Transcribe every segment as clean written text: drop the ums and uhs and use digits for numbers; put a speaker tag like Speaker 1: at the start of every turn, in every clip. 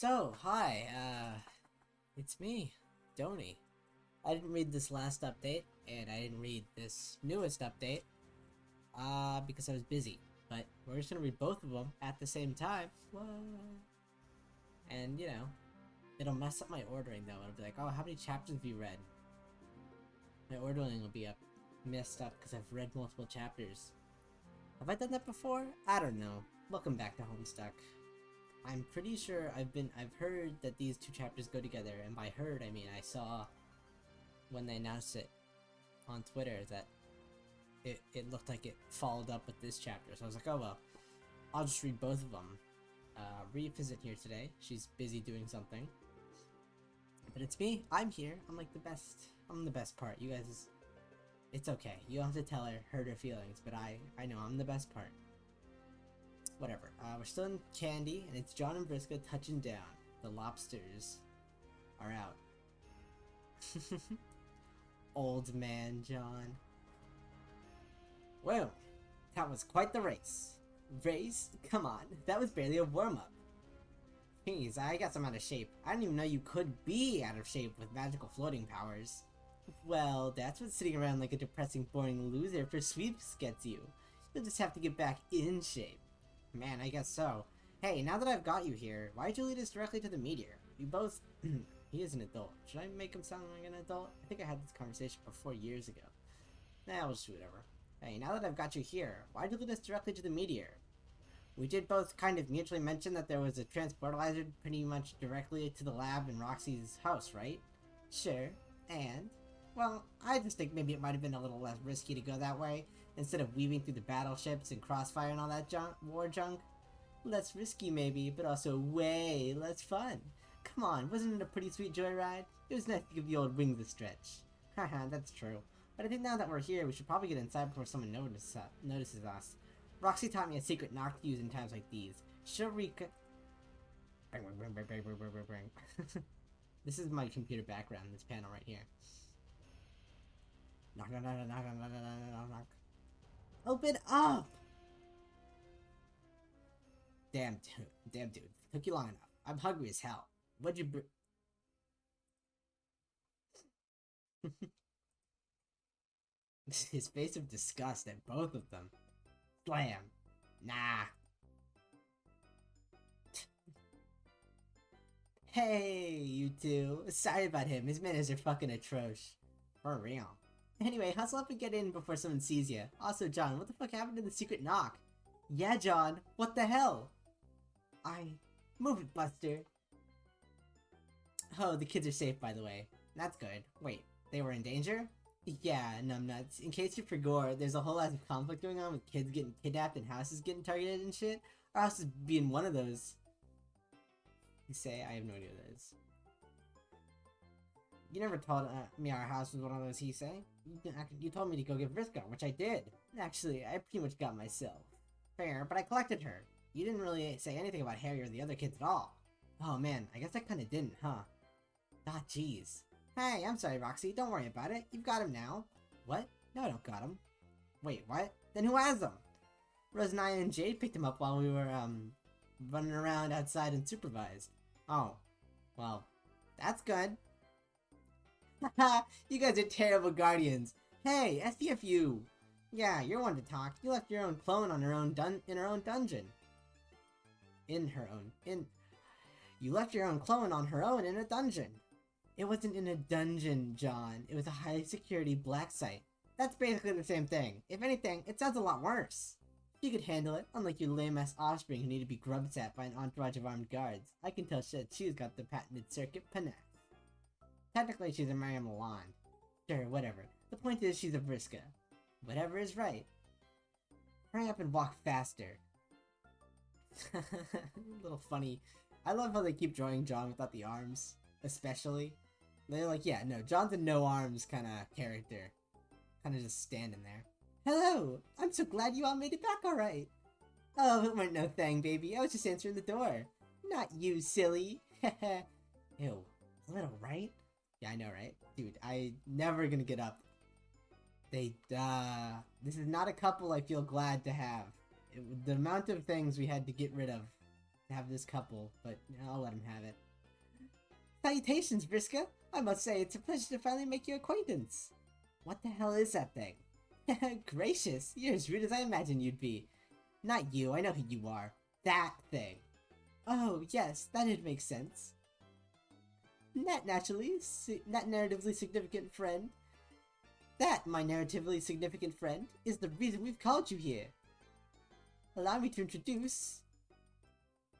Speaker 1: Hi, it's me, Doney. I didn't read this last update, and I didn't read this newest update, because I was busy. But we're just gonna read both of them at the same time. What? And, it'll mess up my ordering, though. It'll be like, oh, how many chapters have you read? My ordering will be messed up because I've read multiple chapters. Have I done that before? I don't know. Welcome back to Homestuck. I'm pretty sure I've heard that these two chapters go together, and by heard I mean I saw when they announced it on Twitter that it looked like it followed up with this chapter, so I was like, oh well, I'll just read both of them. Reef isn't here today, she's busy doing something. But it's me, I'm here, I'm the best part, you guys, it's okay, you don't have to tell her, hurt her feelings, but I know I'm the best part. Whatever. We're still in Candy, and it's John and Vriska touching down. The lobsters are out. Old man John. Well, that was quite the race. Race? Come on, that was barely a warm-up. Jeez, I got some out of shape. I didn't even know you could be out of shape with magical floating powers. Well, that's what sitting around like a depressing, boring loser for sweeps gets you. You'll just have to get back in shape. Man, I guess so. Hey, now that I've got you here, why'd you lead us directly to the meteor? We both... He is an adult. Should I make him sound like an adult? I think I had this conversation before years ago. Nah, we'll just do whatever. Hey, now that I've got you here, why'd you lead us directly to the meteor? We did both kind of mutually mention that there was a transportalizer pretty much directly to the lab in Roxy's house, right? Sure. And? Well, I just think maybe it might have been a little less risky to go that way, instead of weaving through the battleships and crossfire and all that war junk. Less risky maybe, but also way less fun. Come on, wasn't it a pretty sweet joyride? It was nice to give the old wings a stretch. Haha, that's true. But I think now that we're here, we should probably get inside before someone notices us. Roxy taught me a secret knock to use in times like these. Sharika... This is my computer background, this panel right here. Knock, knock, knock, knock, knock, knock, knock, knock, knock. Open up! Damn dude. Took you long enough. I'm hungry as hell. What'd you His face of disgust at both of them. Slam. Nah. Hey, you two. Sorry about him. His manners are fucking atrocious. For real. Anyway, hustle up and get in before someone sees you. Also, John, what the fuck happened to the secret knock? Yeah, John. What the hell? Move it, Buster. Oh, the kids are safe, by the way. That's good. Wait, they were in danger? Yeah, numbnuts. In case you forgot, there's a whole lot of conflict going on with kids getting kidnapped and houses getting targeted and shit. Our house is being one of those. You say? I have no idea what that is. You never told me our house was one of those, he say. You told me to go get Vriska, which I did. Actually, I pretty much got myself. Fair, but I collected her. You didn't really say anything about Harry or the other kids at all. Oh man, I guess I kinda didn't, huh? Ah, jeez. Hey, I'm sorry, Roxy. Don't worry about it. You've got him now. What? No, I don't got him. Wait, what? Then who has him? Rose and I and Jade picked him up while we were, running around outside unsupervised. Oh. Well, that's good. Haha, you guys are terrible guardians. Hey, SDFU! Yeah, you're one to talk. You left your own clone on her own in her own dungeon. You left your own clone on her own in a dungeon. It wasn't in a dungeon, John. It was a high security black site. That's basically the same thing. If anything, it sounds a lot worse. She could handle it, unlike you lame-ass offspring who need to be grub-sat by an entourage of armed guards. I can tell she's got the patented circuit panache. Technically, she's a Mariam Milan. Sure, whatever. The point is, she's a Vriska. Whatever is right. Hurry up and walk faster. A little funny. I love how they keep drawing John without the arms, especially. They're like, yeah, no, John's a no-arms kind of character. Kind of just standing there. Hello! I'm so glad you all made it back alright! Oh, it weren't no thing, baby. I was just answering the door. Not you, silly. Ew. A little, right? Yeah, I know, right? Dude, I never gonna get up. This is not a couple I feel glad to have. The amount of things we had to get rid of have this couple, but I'll let him have it. Salutations, Vriska! I must say, it's a pleasure to finally make your acquaintance. What the hell is that thing? Gracious, you're as rude as I imagined you'd be. Not you, I know who you are. That thing. Oh, yes, that'd make sense. That narratively significant friend. That, my narratively significant friend, is the reason we've called you here. Allow me to introduce...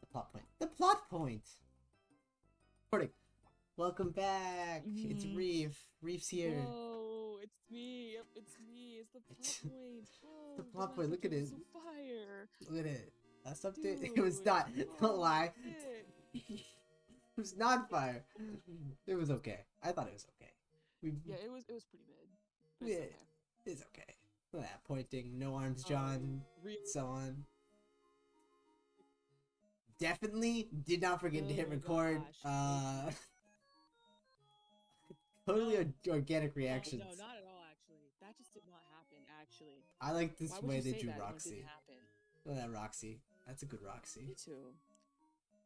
Speaker 1: the plot point. The plot point! Recording. Welcome back! It's Reef. Reef's here.
Speaker 2: Whoa, it's me. Yep, it's me. It's the plot point. Whoa,
Speaker 1: The plot point, look at it.
Speaker 2: So fire.
Speaker 1: Look at it. Last update,
Speaker 2: Dude,
Speaker 1: it was not. Don't lie.
Speaker 2: it.
Speaker 1: It was not fire. It was okay. I thought it was okay.
Speaker 2: Yeah, it was pretty mid. But
Speaker 1: Yeah,
Speaker 2: it's okay.
Speaker 1: it's okay. Look at that pointing, no arms, John, so on. Definitely did not forget to hit record.
Speaker 2: Gosh.
Speaker 1: Totally organic reactions.
Speaker 2: No, not at all. Actually, that just did not happen. Actually,
Speaker 1: I like this
Speaker 2: why would
Speaker 1: way
Speaker 2: you
Speaker 1: they
Speaker 2: say
Speaker 1: drew
Speaker 2: that when it
Speaker 1: Roxy.
Speaker 2: didn't happen?
Speaker 1: Look at that Roxy. That's a good Roxy.
Speaker 2: Me too.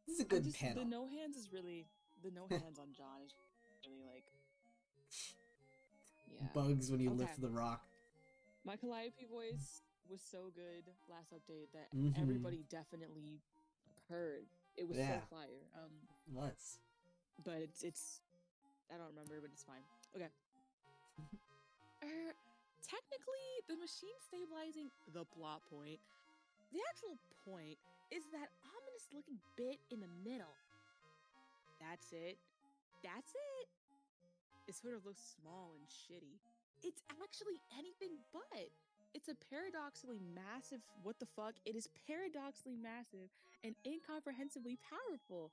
Speaker 1: This is a good panel.
Speaker 2: The no hands is really the no hands on John is really like yeah.
Speaker 1: Bugs when you lift the rock.
Speaker 2: My Calliope voice was so good last update that everybody definitely heard. It was so fire.
Speaker 1: Was.
Speaker 2: But it's I don't remember, but it's fine. Okay. Technically, the machine stabilizing the plot point. The actual point is that ominous looking bit in the middle. That's it. That's it. It sort of looks small and shitty. It's actually anything but. It's a paradoxically massive what the fuck. It is paradoxically massive and incomprehensibly powerful.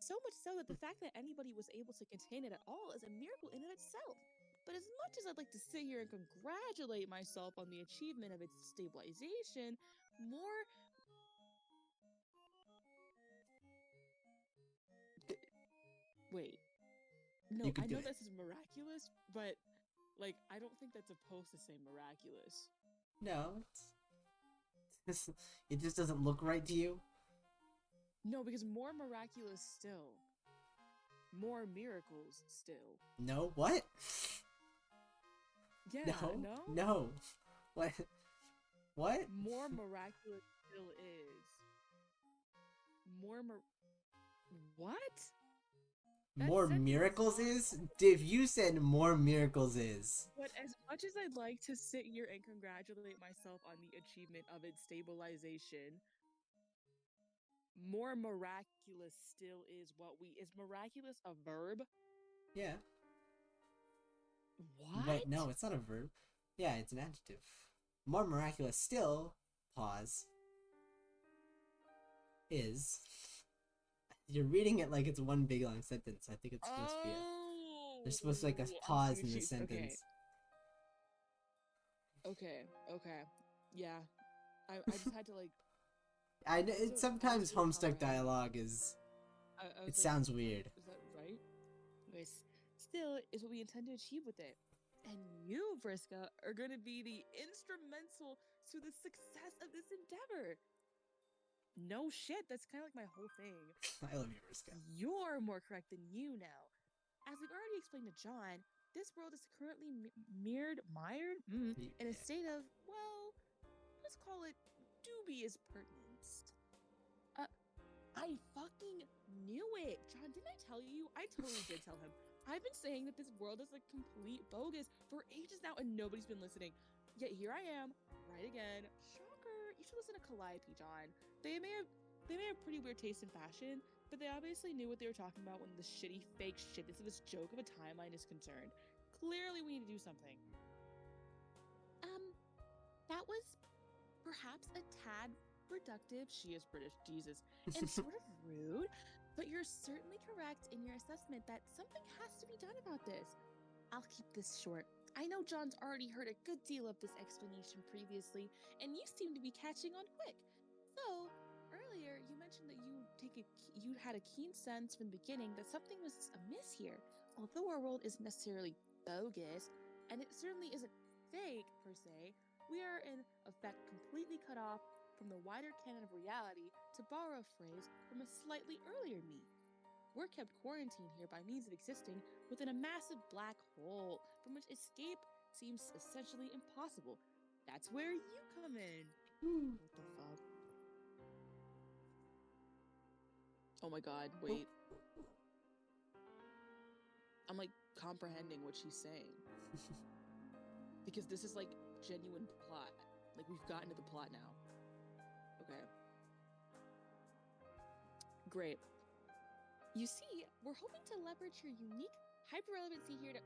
Speaker 2: So much so that the fact that anybody was able to contain it at all is a miracle in and of itself. But as much as I'd like to sit here and congratulate myself on the achievement of its stabilization, wait. No, I know this is miraculous, but like I don't think that's supposed to say miraculous.
Speaker 1: No, it just doesn't look right to you.
Speaker 2: No, because more miraculous still. More miracles still.
Speaker 1: No, what?
Speaker 2: Yeah,
Speaker 1: no. What? What?
Speaker 2: More miraculous still is. What?
Speaker 1: More miracles is? If you said more miracles is.
Speaker 2: But as much as I'd like to sit here and congratulate myself on the achievement of its stabilization, more miraculous still is is miraculous a verb?
Speaker 1: Yeah.
Speaker 2: What?
Speaker 1: Wait, no, it's not a verb. Yeah, it's an adjective. More miraculous still, pause, is. You're reading it like it's one big long sentence. I think it's supposed to be there's supposed to be like a pause in the sentence.
Speaker 2: Okay. Yeah. I just had to like
Speaker 1: I know sometimes Homestuck dialogue is it sounds weird.
Speaker 2: Is that right? This still is what we intend to achieve with it. And you, Vriska, are going to be the instrumental to the success of this endeavor. No shit, that's kind of like my whole thing.
Speaker 1: I love you, Vriska.
Speaker 2: You're more correct than you now. As we've already explained to John, this world is currently mired in a state of, well, let's call it dubious pertinence. I fucking knew it. John, didn't I tell you? I totally did tell him. I've been saying that this world is like complete bogus for ages now and nobody's been listening. Yet here I am, right again. Shocker. You should listen to Calliope, John. They may have pretty weird taste in fashion, but they obviously knew what they were talking about when the shitty fake shit this joke of a timeline is concerned. Clearly we need to do something. That was perhaps a tad reductive, she is British, Jesus, and sort of rude, but you're certainly correct in your assessment that something has to be done about this. I'll keep this short. I know John's already heard a good deal of this explanation previously, and you seem to be catching on quick. So, earlier you mentioned that you had a keen sense from the beginning that something was amiss here. Although our world isn't necessarily bogus, and it certainly isn't fake per se, we are in effect completely cut off from the wider canon of reality, to borrow a phrase from a slightly earlier me. We're kept quarantined here by means of existing within a massive black hole from which escape seems essentially impossible. That's where you come in. What the fuck? Oh my god, wait. I'm like comprehending what she's saying. Because this is like genuine plot. Like we've gotten to the plot now. Okay. Great. You see, we're hoping to leverage your unique hyper-relevancy here to...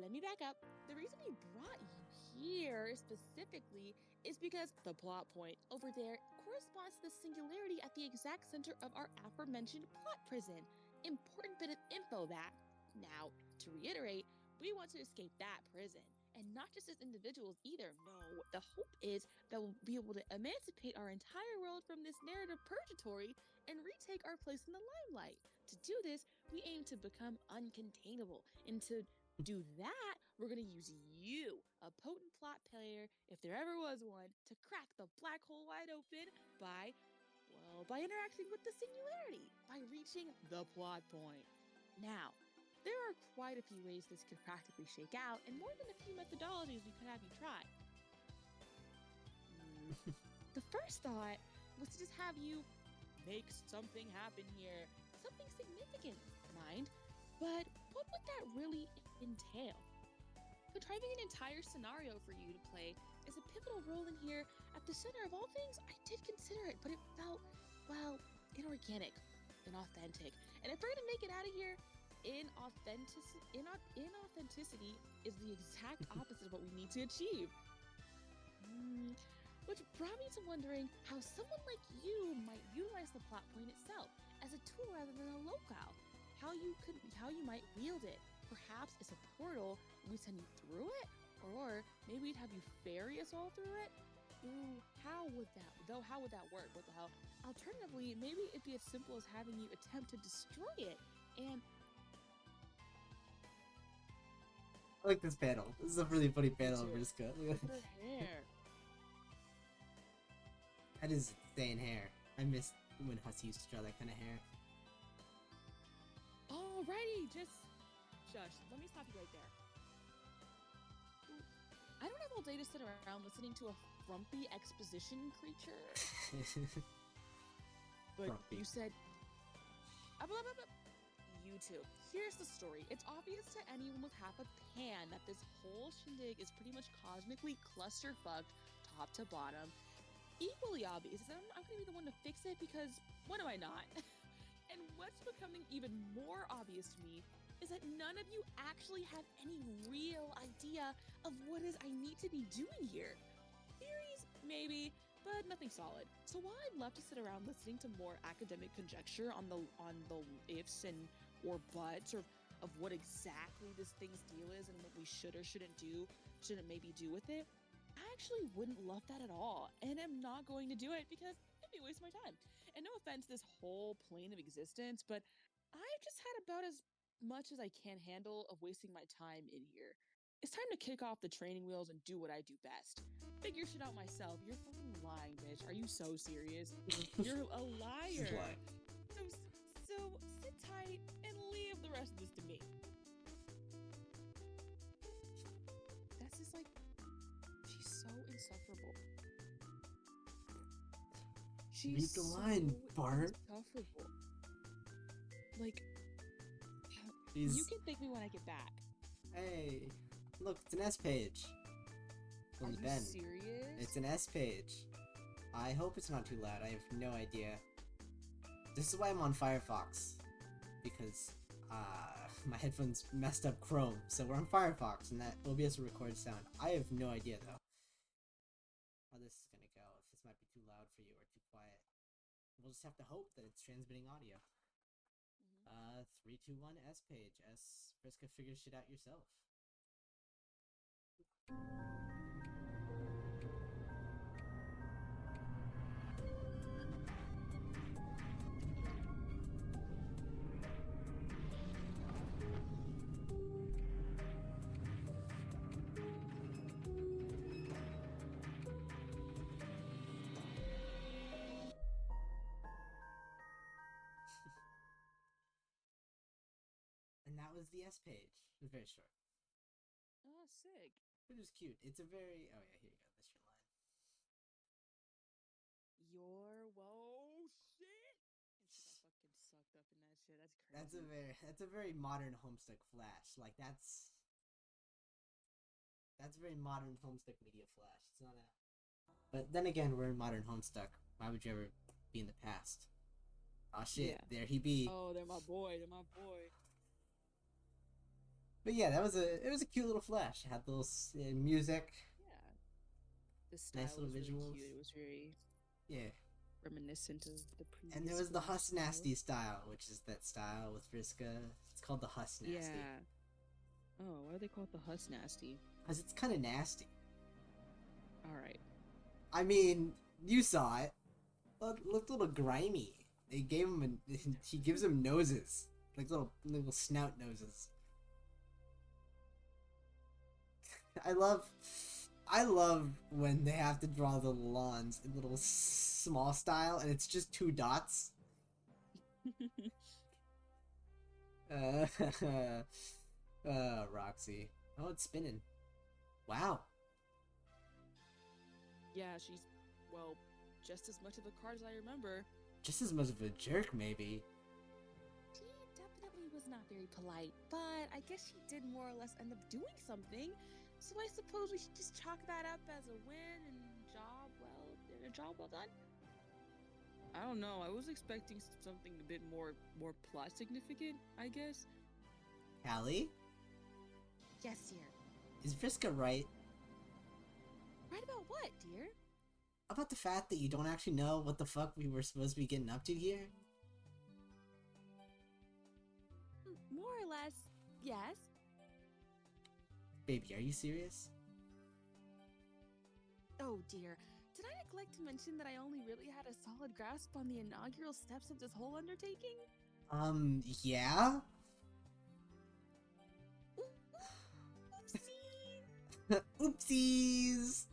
Speaker 2: let me back up. The reason we brought you here specifically is because the plot point over there corresponds to the singularity at the exact center of our aforementioned plot prison. Important bit of info that. Now, to reiterate, we want to escape that prison. And not just as individuals either. No, the hope is that we'll be able to emancipate our entire world from this narrative purgatory and retake our place in the limelight. To do this, we aim to become uncontainable. And to do that, we're going to use you, a potent plot player, if there ever was one, to crack the black hole wide open by interacting with the singularity, by reaching the plot point. Now, there are quite a few ways this could practically shake out, and more than a few methodologies we could have you try. The first thought was to just have you make something happen here. Something significant, mind. But what would that really entail? Contriving an entire scenario for you to play is a pivotal role in here. At the center of all things, I did consider it, but it felt, well, inorganic, inauthentic. And if we're gonna make it out of here, inauthenticity is the exact opposite of what we need to achieve. Which brought me to wondering how someone like you might utilize the plot point itself as a tool rather than a locale. How you might wield it. Perhaps it's a portal, we send you through it, or maybe we'd have you ferry us all through it. Ooh, how would that work? What the hell? Alternatively, maybe it'd be as simple as having you attempt to destroy it. And
Speaker 1: I like this panel. This is a really funny panel of Vriska.
Speaker 2: Look at her hair.
Speaker 1: That is insane hair. I miss when Hussey used to draw that kind of hair.
Speaker 2: Alrighty, just shush. Let me stop you right there. I don't have all day to sit around listening to a frumpy exposition creature. But
Speaker 1: Frumpy.
Speaker 2: You said... YouTube. Here's the story. It's obvious to anyone with half a pan that this whole shindig is pretty much cosmically clusterfucked top to bottom. Equally obvious is that I'm going to be the one to fix it because when am I not? And what's becoming even more obvious to me is that none of you actually have any real idea of what it is I need to be doing here. Theories, maybe, but nothing solid. So while I'd love to sit around listening to more academic conjecture on the ifs and or buts or of what exactly this thing's deal is and what we shouldn't maybe do with it, I actually wouldn't love that at all, and I'm not going to do it because it'd be a waste of my time. And no offense to this whole plane of existence, but I've just had about as much as I can handle of wasting my time in here. It's time to kick off the training wheels and do what I do best. Figure shit out myself. You're fucking lying, bitch. Are you so serious? You're a liar.
Speaker 1: She's lying.
Speaker 2: So sit tight and leave the rest of this to me. That's just like, she's so insufferable.
Speaker 1: Read the line, Bart.
Speaker 2: Insufferable. Like,
Speaker 1: She's...
Speaker 2: you can thank me when I get back.
Speaker 1: Hey, look, it's an S page.
Speaker 2: Are you
Speaker 1: Ben.
Speaker 2: serious?
Speaker 1: It's an S page. I hope it's not too loud. I have no idea. This is why I'm on Firefox, because my headphones messed up Chrome, so we're on Firefox, and that OBS will record sound. I have no idea though how this is gonna go. If this might be too loud for you or too quiet, we'll just have to hope that it's transmitting audio. 3, 2, 1, S page. S. Vriska, figure shit out yourself. that was the S page. It was very short.
Speaker 2: Oh, sick.
Speaker 1: It was cute. It's a very... Oh, yeah, here you go. That's your line.
Speaker 2: Whoa, shit! And she got fucking sucked up in that shit. That's crazy.
Speaker 1: That's a very modern Homestuck Flash. Like, that's a very modern Homestuck media Flash. It's not a... But then again, we're in modern Homestuck. Why would you ever be in the past? Oh shit, yeah. There he be.
Speaker 2: Oh, they're my boy.
Speaker 1: But yeah, it was a cute little Flash. It had little music.
Speaker 2: Yeah. The style
Speaker 1: nice little
Speaker 2: was
Speaker 1: visuals.
Speaker 2: Really cute. It was very reminiscent of the previous.
Speaker 1: And there was the Huss Nasty style, which is that style with Vriska. It's called the Huss Nasty.
Speaker 2: Yeah. Oh, why do they call it the Huss Nasty?
Speaker 1: Because it's kind of nasty.
Speaker 2: Alright.
Speaker 1: I mean, you saw it. It looked a little grimy. They gave him he gives him noses. Like little snout noses. I love when they have to draw the lawns in little small style and it's just 2 dots. Roxy. Oh, it's spinning. Wow.
Speaker 2: Yeah, she's, well, just as much of a card as I remember.
Speaker 1: Just as much of a jerk, maybe.
Speaker 2: She definitely was not very polite, but I guess she did more or less end up doing something. So I suppose we should just chalk that up as a win and a job well done. I don't know. I was expecting something a bit more plot significant, I guess.
Speaker 1: Callie?
Speaker 2: Yes, dear.
Speaker 1: Is Vriska right?
Speaker 2: Right about what, dear?
Speaker 1: About the fact that you don't actually know what the fuck we were supposed to be getting up to here?
Speaker 2: More or less, yes.
Speaker 1: Baby, are you serious?
Speaker 2: Oh dear, did I neglect to mention that I only really had a solid grasp on the inaugural steps of this whole undertaking?
Speaker 1: Yeah? Oopsies!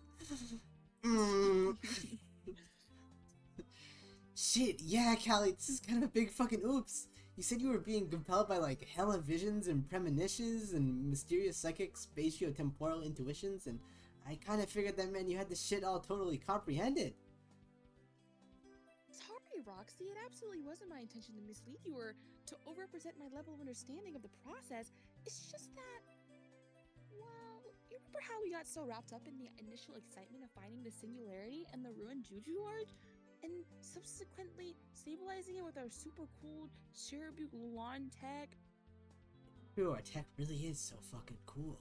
Speaker 1: Shit, yeah, Callie, this is kind of a big fucking oops. You said you were being compelled by, like, hella visions and premonitions and mysterious psychic spatio-temporal intuitions, and I kind of figured that meant you had the shit all totally comprehended.
Speaker 2: Sorry, Roxy, it absolutely wasn't my intention to mislead you or to overrepresent my level of understanding of the process. It's just that, well, you remember how we got so wrapped up in the initial excitement of finding the singularity and the ruined Juju Large? And subsequently stabilizing it with our super cool Cerebute Luan tech.
Speaker 1: Ooh, our tech really is so fucking cool.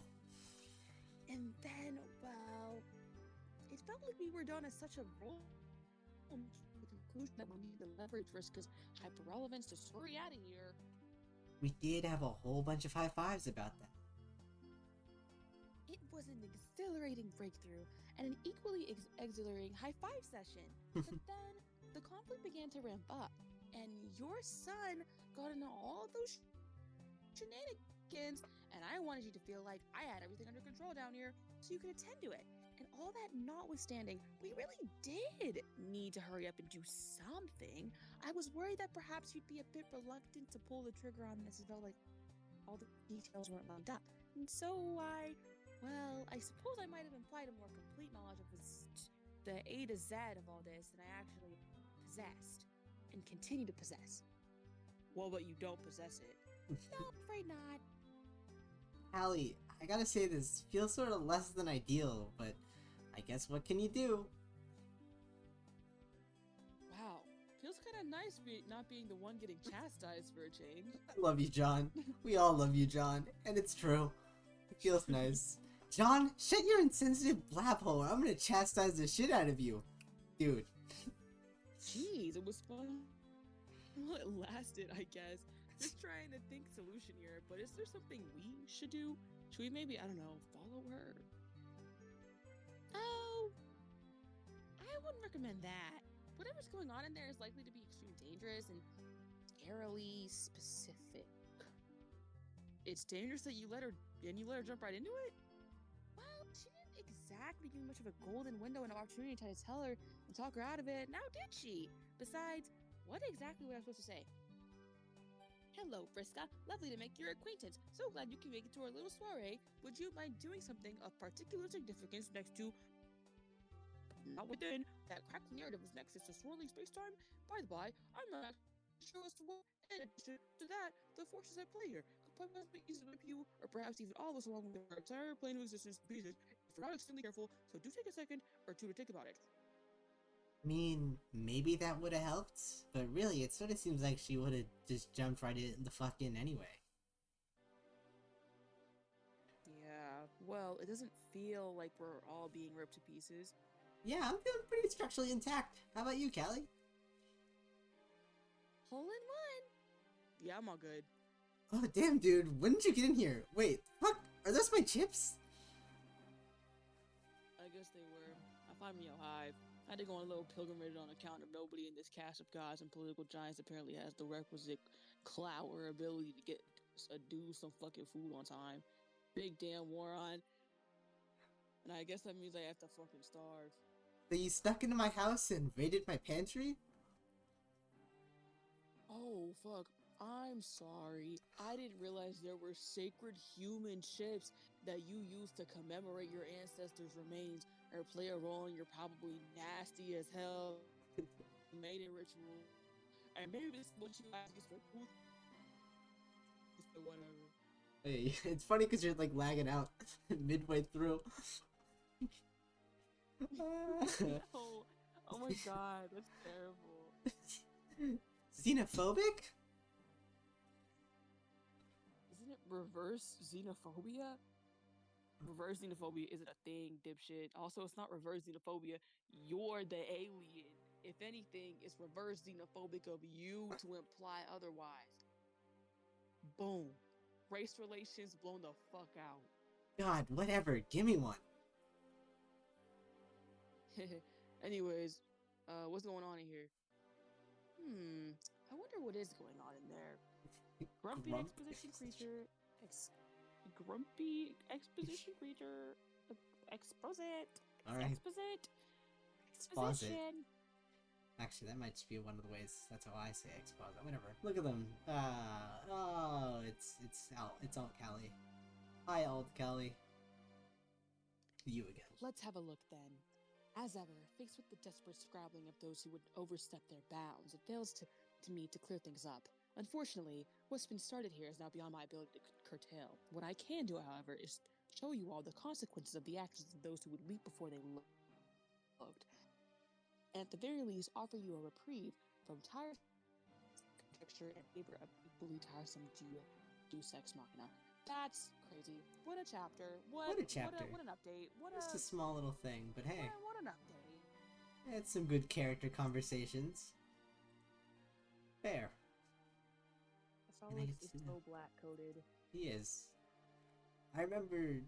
Speaker 2: And then, well, it felt like we were done as such a role. The conclusion that we need to leverage Vriska's hyper-relevance to scurry out of here.
Speaker 1: We did have a whole bunch of high fives about that.
Speaker 2: It was an exhilarating breakthrough and an equally exhilarating high-five session. But then the conflict began to ramp up, and your son got into all of those shenanigans, and I wanted you to feel like I had everything under control down here so you could attend to it. And all that notwithstanding, we really did need to hurry up and do something. I was worried that perhaps you'd be a bit reluctant to pull the trigger on this as though, like, all the details weren't lined up. And so I suppose I might have implied a more complete knowledge of the A to Z of all this than I actually possessed and continue to possess. Well, but you don't possess it. No, I'm afraid not.
Speaker 1: Callie, I gotta say this feels sort of less than ideal, but I guess what can you do?
Speaker 2: Wow, feels kind of nice not being the one getting chastised for a change.
Speaker 1: I love you, John. We all love you, John, and it's true. It feels nice. John, shut your insensitive blab hole or I'm gonna chastise the shit out of you. Dude.
Speaker 2: Jeez, it was fun. Well, it lasted, I guess. Just trying to think solution here, but is there something we should do? Should we maybe, I don't know, follow her? Oh, I wouldn't recommend that. Whatever's going on in there is likely to be extremely dangerous and scarily specific. It's dangerous that you let her jump right into it? Well, she didn't exactly give me much of a golden window and opportunity to tell her and talk her out of it, now did she? Besides, what exactly was I supposed to say? Hello, Hello, Friska. Lovely to make your acquaintance. So glad you can make it to our little soiree. Would you mind doing something of particular significance next to, not within, that cracked narrative of nexus to swirling space-time? By the by, I'm not actually sure as to what, in addition to that, the forces at play here could possibly easily whip you, or perhaps even all of us along with our entire plane of existence to pieces if we're not extremely careful, so do take a second or two to think about it.
Speaker 1: I mean, maybe that would have helped, but really, it sort of seems like she would have just jumped right in the fuck in anyway.
Speaker 2: Yeah, well, it doesn't feel like we're all being ripped to pieces.
Speaker 1: Yeah, I'm feeling pretty structurally intact. How about you, Callie?
Speaker 2: Hole in one. Yeah, I'm all good.
Speaker 1: Oh, damn, dude. When did you get in here? Wait, fuck. Are those my chips?
Speaker 2: I guess they were. I find me a hive. I had to go on a little pilgrimage on account of nobody in this cast of gods and political giants apparently has the requisite clout or ability to get do some fucking food on time. Big damn war on. And I guess that means I have to fucking starve.
Speaker 1: So you snuck into my house and raided my pantry?
Speaker 2: Oh, fuck. I'm sorry. I didn't realize there were sacred human chips that you used to commemorate your ancestors' remains or play a role in your probably nasty as hell mating ritual. And maybe this is what you ask is for truth. Whatever.
Speaker 1: Hey, it's funny because you're like lagging out midway through.
Speaker 2: No. Oh my god, that's terrible.
Speaker 1: Xenophobic?
Speaker 2: Isn't it reverse xenophobia? Reverse xenophobia isn't a thing, dipshit. Also, it's not reverse xenophobia. You're the alien. If anything, it's reverse xenophobic of you to imply otherwise. Boom. Race relations blown the fuck out.
Speaker 1: God, whatever. Give me one.
Speaker 2: Anyways, what's going on in here? I wonder what is going on in there. Grumpy exposition creature. Grumpy exposition creature. Exposit.
Speaker 1: Alright.
Speaker 2: Exposit.
Speaker 1: Exposit. Actually, that might just be one of the ways. That's how I say exposit. Whatever. Look at them. Oh, it's alt Callie. Hi, alt Callie. You again.
Speaker 2: Let's have a look then. As ever, faced with the desperate scrabbling of those who would overstep their bounds, it fails to me to clear things up. Unfortunately, what's been started here is now beyond my ability to curtail. What I can do, however, is show you all the consequences of the actions of those who would leap before they looked. And at the very least, offer you a reprieve from tiresome conjecture and favor of equally tiresome deus ex machina. That's crazy. What a chapter. What a chapter. What an update.
Speaker 1: Just a small little thing, but hey.
Speaker 2: What an update.
Speaker 1: It's some good character conversations. Fair.
Speaker 2: Alex is so black-coded.
Speaker 1: He is. I remember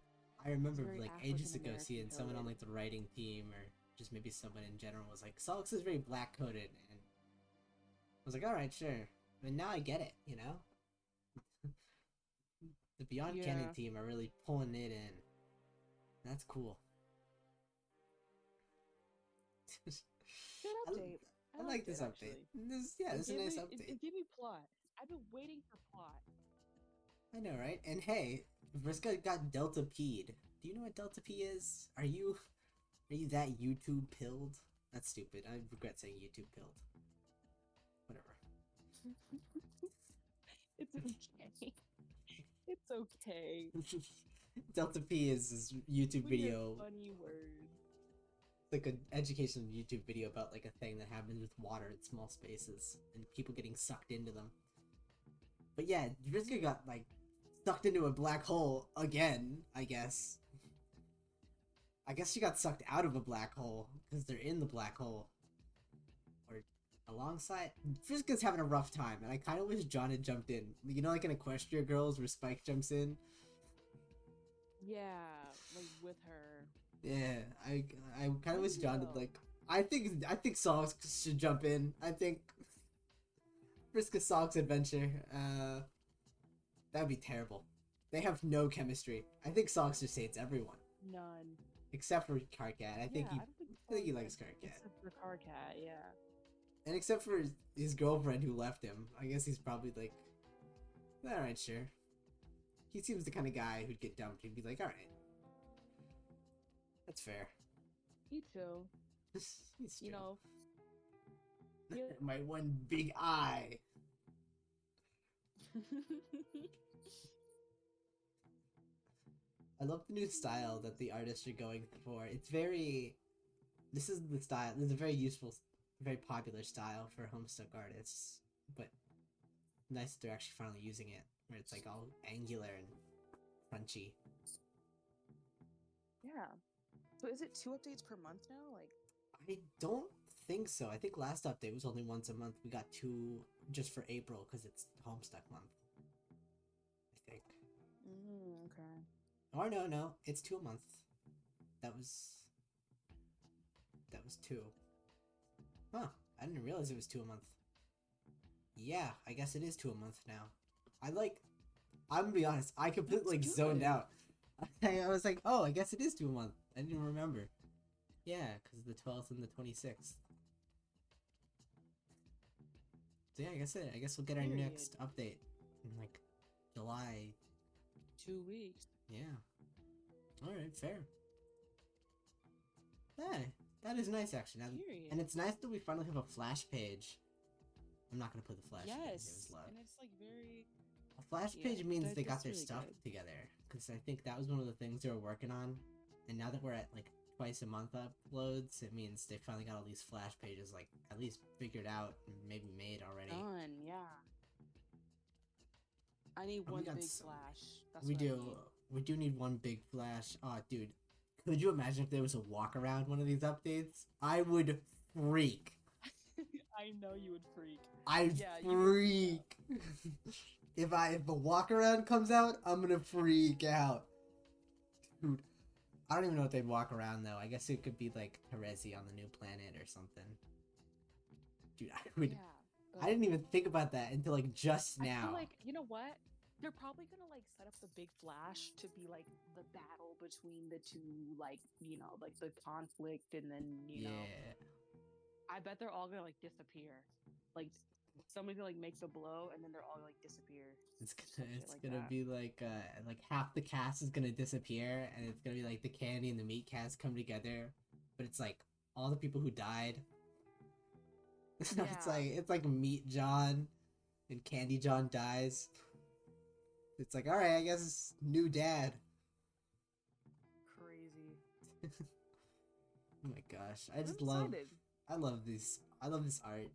Speaker 1: like ages ago seeing someone on like the writing team or just maybe someone in general was like, Solix is very black-coded, and I was like, alright, sure. But now I get it, you know? The Beyond Canon team are really pulling it in. That's cool.
Speaker 2: Good update.
Speaker 1: I like this update. This is a nice update.
Speaker 2: It gave me plot. I've been waiting for plot.
Speaker 1: I know, right? And hey, Vriska got Delta P'd. Do you know what Delta P is? Are you that YouTube pilled? That's stupid. I regret saying YouTube pilled. Whatever.
Speaker 2: It's okay. It's okay.
Speaker 1: Delta P is this YouTube video.
Speaker 2: Funny words.
Speaker 1: Like an educational YouTube video about like a thing that happens with water in small spaces and people getting sucked into them. But yeah, Vriska got like sucked into a black hole again, I guess. I guess she got sucked out of a black hole because they're in the black hole. Or alongside. Vriska's having a rough time, and I kind of wish John had jumped in. You know, like in Equestria Girls where Spike jumps in?
Speaker 2: Yeah, like with her.
Speaker 1: Yeah, I kind of wish John did, like, I think Solix should jump in. I think Vriska Solix adventure, that'd be terrible. They have no chemistry. I think Solix just hates everyone.
Speaker 2: None.
Speaker 1: Except for Carcat. I think he likes Carcat.
Speaker 2: Except for Carcat, yeah.
Speaker 1: And except for his girlfriend who left him. I guess he's probably like Alright, sure. He seems the kind of guy who'd get dumped and be like, alright. That's fair.
Speaker 2: He chill.
Speaker 1: He's
Speaker 2: You
Speaker 1: chill.
Speaker 2: know. Yeah.
Speaker 1: My one big eye. I love the new style that the artists are going for. It's very... This is the style. This is a very useful, very popular style for Homestuck artists. But nice that they're actually finally using it. Where it's like all angular and crunchy.
Speaker 2: Yeah. So is it 2 updates per month now? Like,
Speaker 1: I don't think so. I think last update was only once a month. We got 2 just for April because it's Homestuck month. I think.
Speaker 2: okay.
Speaker 1: Or no, it's 2 a month. That was 2. Huh, I didn't realize it was 2 a month. Yeah, I guess it is 2 a month now. I'm gonna be honest, I completely zoned out. I was like, oh, I guess it is 2 a month. I didn't remember. Yeah, because the 12th and the 26th. So yeah, I guess we'll get our next update in like July.
Speaker 2: 2 weeks.
Speaker 1: Yeah. Alright, fair. Hey, that is nice actually. Now, and it's nice that we finally have a flash page. I'm not gonna put the flash page. It was love.
Speaker 2: And it's like very...
Speaker 1: A flash page means they got their stuff together. Because I think that was one of the things they were working on. And now that we're at like twice a month uploads, it means they finally got all these flash pages like at least figured out and maybe made already.
Speaker 2: Done, yeah. I need one big flash. That's
Speaker 1: we do. We do need one big flash. Oh, dude. Could you imagine if there was a walk around one of these updates? I would freak.
Speaker 2: I know you would freak.
Speaker 1: I'd freak. If a walk around comes out, I'm gonna freak out. Dude. I don't even know what they'd walk around though. I guess it could be like Terezi on the new planet or something. Dude, I would. Yeah, I didn't even think about that until like just now.
Speaker 2: I feel like, you know what? They're probably gonna like set up the big flash to be like the battle between the two, like, you know, like the conflict, and then you know. I bet they're all gonna like disappear. Like somebody's gonna like make the blow, and then they're all like disappear.
Speaker 1: It's gonna be like half the cast is gonna disappear, and it's gonna be like the Candy and the Meat cast come together, but it's like all the people who died. Yeah. it's like Meat John and Candy John dies. It's like, all right, I guess it's new dad.
Speaker 2: Crazy.
Speaker 1: Oh my gosh, I love this art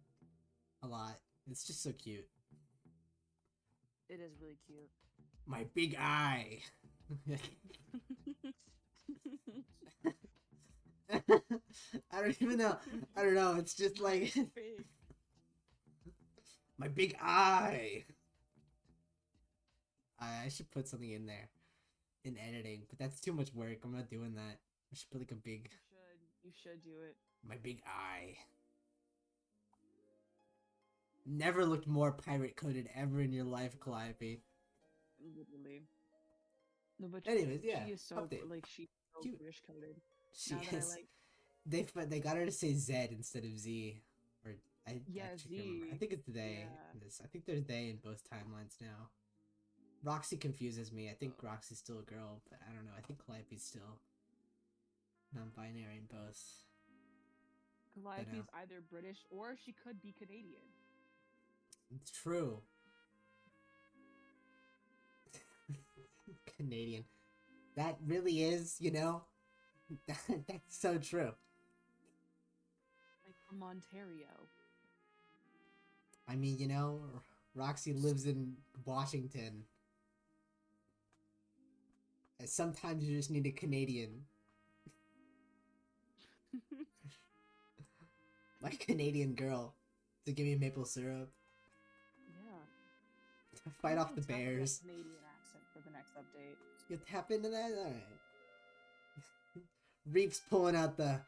Speaker 1: a lot. It's just so cute.
Speaker 2: It is really cute.
Speaker 1: My big eye. I don't even know. I don't know. It's just like my big eye. I should put something in there in editing, but that's too much work. I'm not doing that. I should put like a big.
Speaker 2: You should do it.
Speaker 1: My big eye. Never looked more pirate coded ever in your life, Calliope.
Speaker 2: Literally. No, but
Speaker 1: anyways, yeah.
Speaker 2: She is so like she's so British coded.
Speaker 1: She is. They got her to say Z instead of Z, or Z. I think it's they. Yeah. I think there's they in both timelines now. Roxy confuses me. I think Roxy's still a girl, but I don't know. I think Calliope's still non-binary in both.
Speaker 2: Calliope's either British or she could be Canadian.
Speaker 1: It's true. Canadian. That really is, you know? That's so true.
Speaker 2: Like from Ontario.
Speaker 1: I mean, you know, Roxy lives in Washington. And sometimes you just need a Canadian. My Canadian girl to give me maple syrup.
Speaker 2: Yeah.
Speaker 1: To fight off the bears.
Speaker 2: Canadian accent for the next update.
Speaker 1: You'll tap into that? Alright. Reef's pulling out the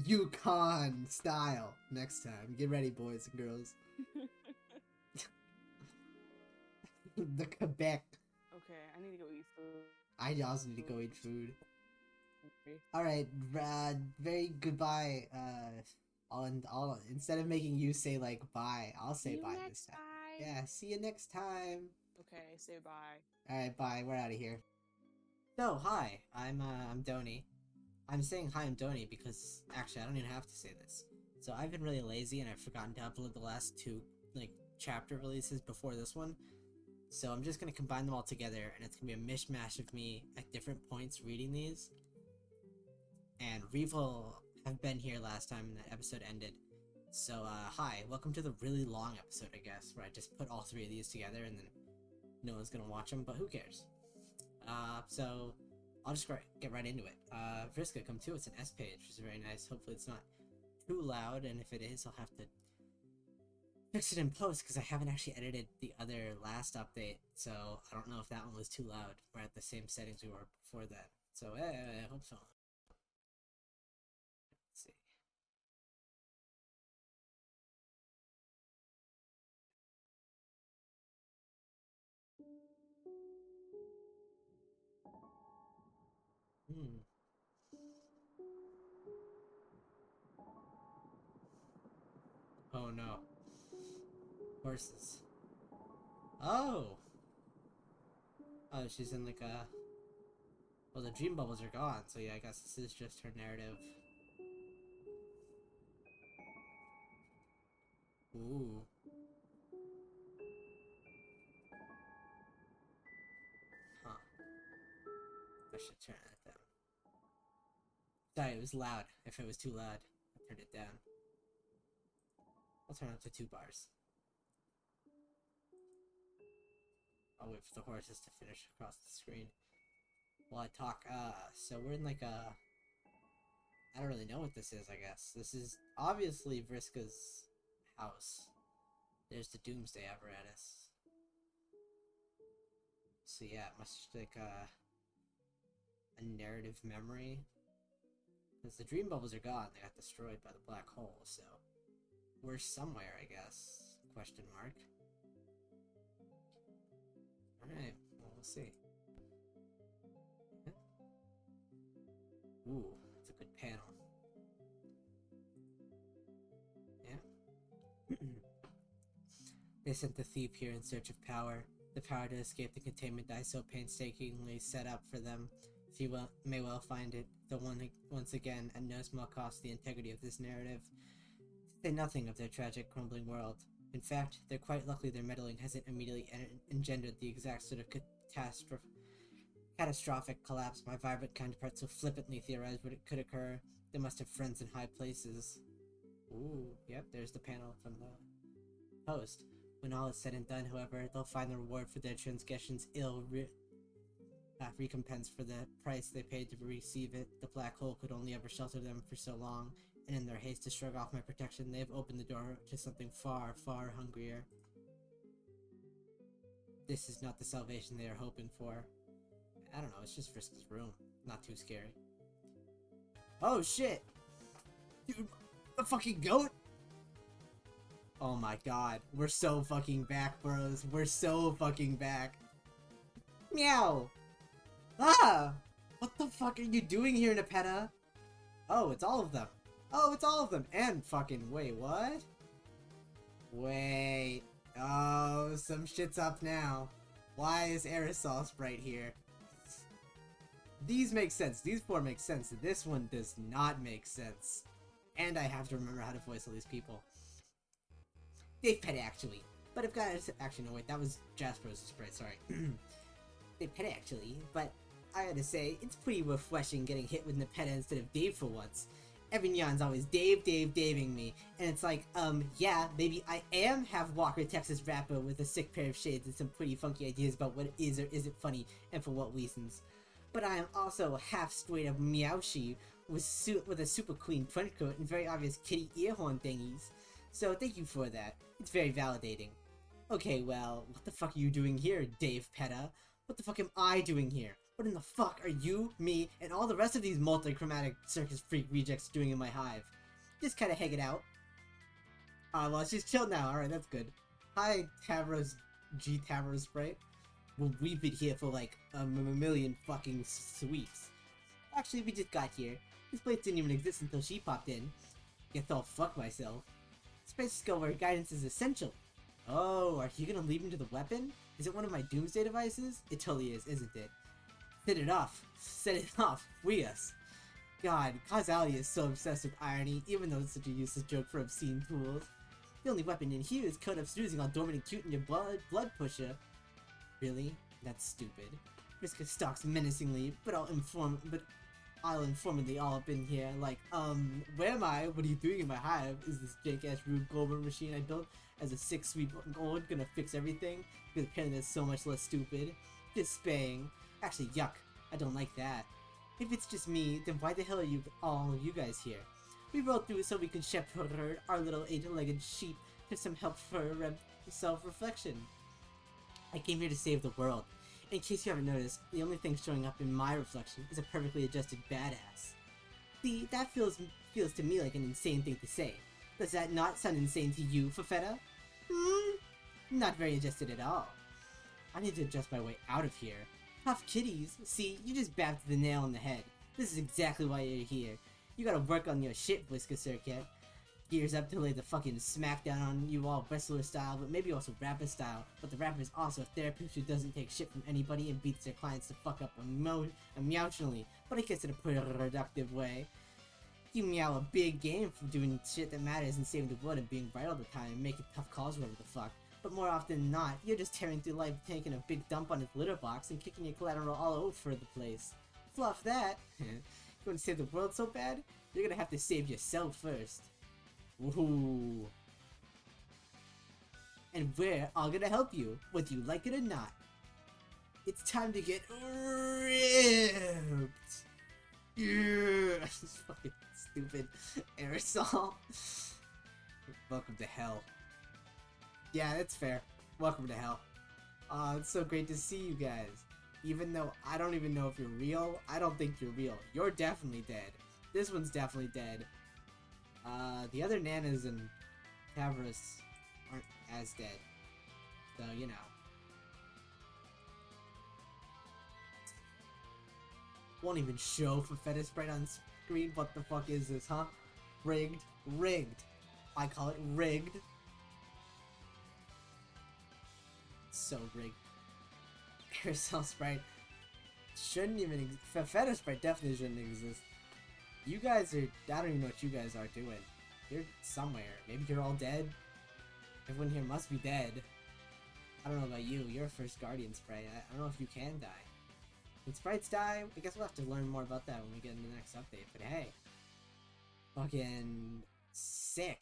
Speaker 1: Yukon style next time. Get ready, boys and girls. The Quebec.
Speaker 2: Okay, I need to go eat food.
Speaker 1: I also need to go eat food.
Speaker 2: Okay.
Speaker 1: Alright, very goodbye. I'll instead of making you say like bye, I'll say bye this time. Yeah, see you next time.
Speaker 2: Okay, say bye.
Speaker 1: Alright, bye. We're out of here. So, hi. I'm Doney. I'm saying hi, I'm Doney because, actually, I don't even have to say this. So, I've been really lazy and I've forgotten to upload the last two, chapter releases before this one. So, I'm just gonna combine them all together and it's gonna be a mishmash of me at different points reading these. And Reeve will have been here last time the episode ended. So, hi. Welcome to the really long episode, I guess, where I just put all three of these together and then no one's gonna watch them, but who cares? So I'll just get right into it. Vriska, come to. It's an S page, which is very nice. Hopefully it's not too loud, and if it is, I'll have to fix it in post, because I haven't actually edited the other last update, so I don't know if that one was too loud. We're at the same settings we were before that, so I hope so. Let's see. Oh no. Horses. Oh! Oh, she's in like a... Well, the dream bubbles are gone, so yeah, I guess this is just her narrative. Ooh. Huh. I should turn it down. Sorry, it was loud. If it was too loud, I turned it down. I'll turn it up to 2 bars. I'll wait for the horses to finish across the screen while I talk. So we're in like a... I don't really know what this is, I guess. This is obviously Vriska's house. There's the Doomsday apparatus. So yeah, it must be like a narrative memory. Because the dream bubbles are gone, they got destroyed by the black hole, so... We're somewhere, I guess. Question mark. Alright, well, we'll see. Ooh, it's a good panel. Yeah. They sent the thief here in search of power. The power to escape the containment I so painstakingly set up for them. She may well find it, though once again, at no small cost, the integrity of this narrative. To say nothing of their tragic, crumbling world. In fact, they're quite lucky their meddling hasn't immediately engendered the exact sort of catastrophic collapse my vibrant counterpart so flippantly theorized what it could occur. They must have friends in high places. Ooh, yep, there's the panel from the post. When all is said and done, however, they'll find the reward for their transgressions recompense for the price they paid to receive it. The black hole could only ever shelter them for so long, and in their haste to shrug off my protection, they have opened the door to something far, far hungrier. This is not the salvation they are hoping for. I don't know, it's just Vriska's room. Not too scary. Oh shit! Dude, the fucking goat? Oh my god, we're so fucking back, bros. We're so fucking back. Meow! Ah! What the fuck are you doing here, Nepeta? Oh, it's all of them. Oh, it's all of them. And fucking, wait, what? Wait. Oh, some shit's up now. Why is Aerosol Sprite here? These make sense. These 4 make sense. This one does not make sense. And I have to remember how to voice all these people. Dave Pet, actually. But I've got to... Actually, no, wait. That was Jasper's Sprite. Sorry. Dave Pet, actually. But I gotta say, it's pretty refreshing getting hit with Nepeta instead of Dave for once. Every neon's always Daving me. And it's like, yeah, maybe I am half Walker, Texas rapper with a sick pair of shades and some pretty funky ideas about what is or isn't funny and for what reasons. But I am also half straight up Meowshi with a super clean trench coat and very obvious kitty ear horn thingies. So thank you for that. It's very validating. Okay, well, what the fuck are you doing here, Dave Peta? What the fuck am I doing here? What in the fuck are you, me, and all the rest of these multi-chromatic circus freak rejects doing in my hive? Just kinda hanging out. Well, she's chilled now. Alright, that's good. Hi, Tavros Sprite. We've been here for like a million fucking sweeps. Actually, we just got here. This place didn't even exist until she popped in. Guess I'll fuck myself. Space is where guidance is essential. Oh, are you gonna leave him to the weapon? Is it one of my doomsday devices? It totally is, isn't it? Set it off. Set it off. Free us. God, causality is so obsessed with irony, even though it's such a useless joke for obscene tools. The only weapon in here is cut up snoozing all dormant and cute in your blood pusher. Really? That's stupid. Vriska stalks menacingly, but I'll informally all up in here, like, where am I? What are you doing in my hive? Is this jank-ass Rube Goldberg machine I built as a 6 sweet gold gonna fix everything? Because apparently that's so much less stupid. Just spaying. Actually, yuck. I don't like that. If it's just me, then why the hell are all of you guys here? We rode through so we can shepherd our little 8-legged sheep for some help for self-reflection. I came here to save the world. In case you haven't noticed, the only thing showing up in my reflection is a perfectly adjusted badass. See, that feels to me like an insane thing to say. Does that not sound insane to you, Fafetta? Not very adjusted at all. I need to adjust my way out of here. Tough kitties. See, you just bapped the nail on the head. This is exactly why you're here. You gotta work on your shit, Vriska Circuit. Gears up to lay the fucking smackdown on you all wrestler style, but maybe also rapper style. But the rapper is also a therapist who doesn't take shit from anybody and beats their clients to fuck up emotionally, but I guess in a productive way. You meow a big game for doing shit that matters and saving the world and being right all the time and making tough calls whatever the fuck. But more often than not, you're just tearing through life, taking a big dump on his litter box and kicking your collateral all over the place. Fluff that. You want to save the world so bad? You're gonna have to save yourself first. Woohoo! And we're all gonna help you, whether you like it or not. It's time to get ripped! Yeah! This fucking stupid aerosol. Welcome to hell. Yeah, that's fair. Welcome to hell. It's so great to see you guys. Even though I don't even know if you're real, I don't think you're real. You're definitely dead. This one's definitely dead. The other Nanas and Tavros aren't as dead. So, you know. Won't even show Fafetta Sprite on screen. What the fuck is this, huh? Rigged. Rigged. I call it rigged. So rigged. Aerosol Sprite shouldn't even exist. Fafetta Sprite definitely shouldn't exist. You guys are, I don't even know what you guys are doing. You're somewhere. Maybe you're all dead? Everyone here must be dead. I don't know about you. You're a first Guardian Sprite. I don't know if you can die. When sprites die, I guess we'll have to learn more about that when we get in the next update. But hey. Fucking sick.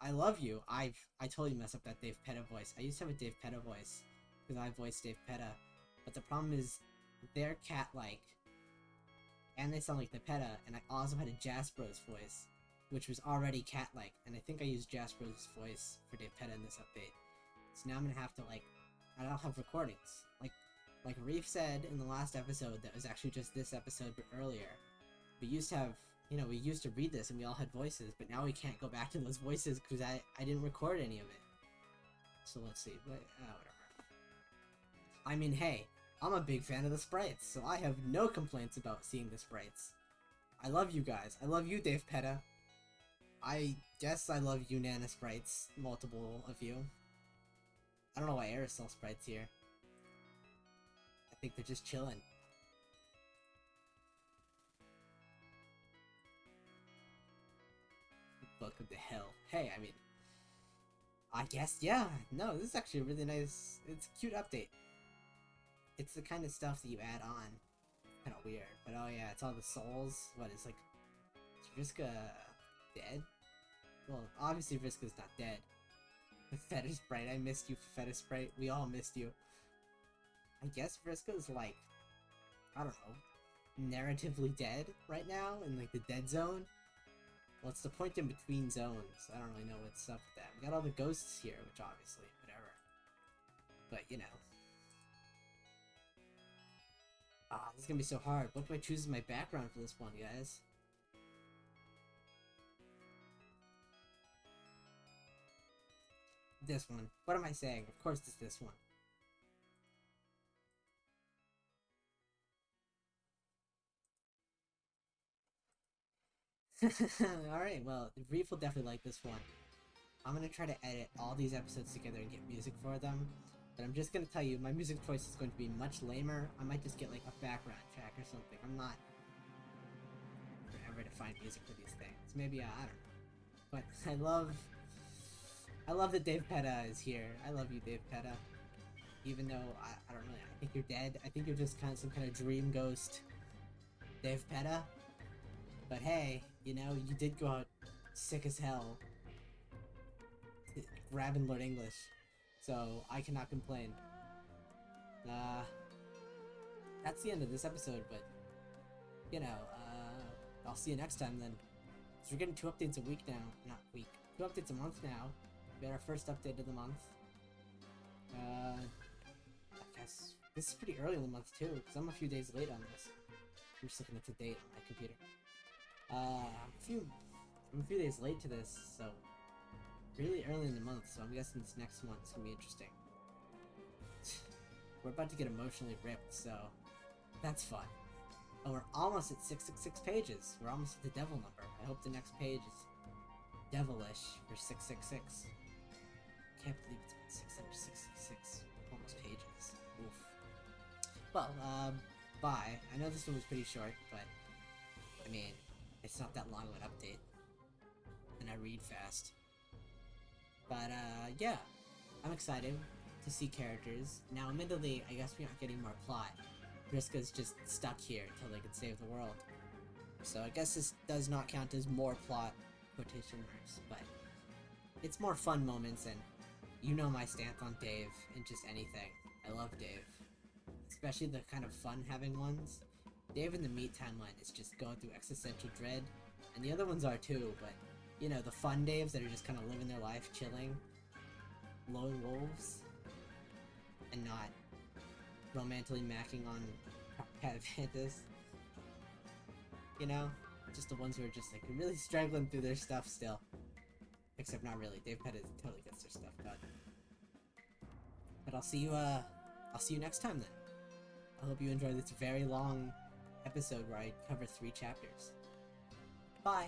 Speaker 1: I love you. I totally messed up that Dave Petta voice. I used to have a Dave Petta voice. Because I voiced Dave Petta. But the problem is, they're cat-like. And they sound like the PETA, and I also had a Jasper's voice, which was already cat-like, and I think I used Jasper's voice for Dave PETA in this update. So now I'm gonna have to, like, I don't have recordings. Like Reef said in the last episode that was actually just this episode, but earlier. We used to have, you know, we used to read this and we all had voices, but now we can't go back to those voices because I didn't record any of it. So let's see, but, whatever. I mean, hey. I'm a big fan of the sprites, so I have no complaints about seeing the sprites. I love you guys. I love you, Dave Petta. I guess I love you, Nana Sprites. Multiple of you. I don't know why Aerosol Sprite's here. I think they're just chilling. Welcome to hell. Hey, I mean... I guess, yeah. No, this is actually a really nice... It's a cute update. It's the kind of stuff that you add on. Kind of weird, but oh yeah, it's all the souls. What is like, is Vriska dead? Well, obviously Vriska's not dead. Fafetta Sprite, I missed you, Fafetta Sprite. We all missed you. I guess Vriska's like, I don't know, narratively dead right now in like the dead zone. Well, it's the point in between zones. I don't really know what's up with that. We got all the ghosts here, which obviously, whatever. But you know. Ah, this is gonna be so hard. What do I choose as my background for this one, guys? This one. What am I saying? Of course it's this one. Alright, well, Reef will definitely like this one. I'm gonna try to edit all these episodes together and get music for them. But I'm just gonna tell you, my music choice is going to be much lamer. I might just get like a background track or something. I'm not forever to find music for these things. Maybe I don't know. But I love that Dave Petta is here. I love you, Dave Petta. Even though I don't really, I think you're dead. I think you're just kind of some kind of dream ghost, Dave Petta. But hey, you know, you did go out sick as hell, grabbing Lord English, so I cannot complain. That's the end of this episode, but, you know, I'll see you next time then. So we're getting 2 updates a week now, not week, 2 updates a month now. We got our first update of the month. I guess this is pretty early in the month too, because I'm a few days late on this. I'm just looking at the date on my computer. I'm a few days late to this, so really early in the month, so I'm guessing this next month is gonna be interesting. We're about to get emotionally ripped, so that's fun. Oh, we're almost at 666 pages. We're almost at the devil number. I hope the next page is devilish for 666. Can't believe it's been 666 almost pages. Oof. Well, bye. I know this one was pretty short, but I mean, it's not that long of an update. And I read fast. But, yeah. I'm excited to see characters. Now, admittedly, I guess we're not getting more plot. Vriska's just stuck here until they can save the world. So I guess this does not count as more plot, quotation marks, but it's more fun moments, and you know my stance on Dave and just anything. I love Dave. Especially the kind of fun-having ones. Dave in the Meat timeline is just going through existential dread, and the other ones are too, but, you know, the fun Daves that are just kind of living their life, chilling, lone wolves, and not romantically macking on Catavantis. You know? Just the ones who are just, like, really struggling through their stuff still. Except not really. Dave Petta totally gets their stuff done. But I'll see you next time then. I hope you enjoyed this very long episode where I cover 3 chapters. Bye!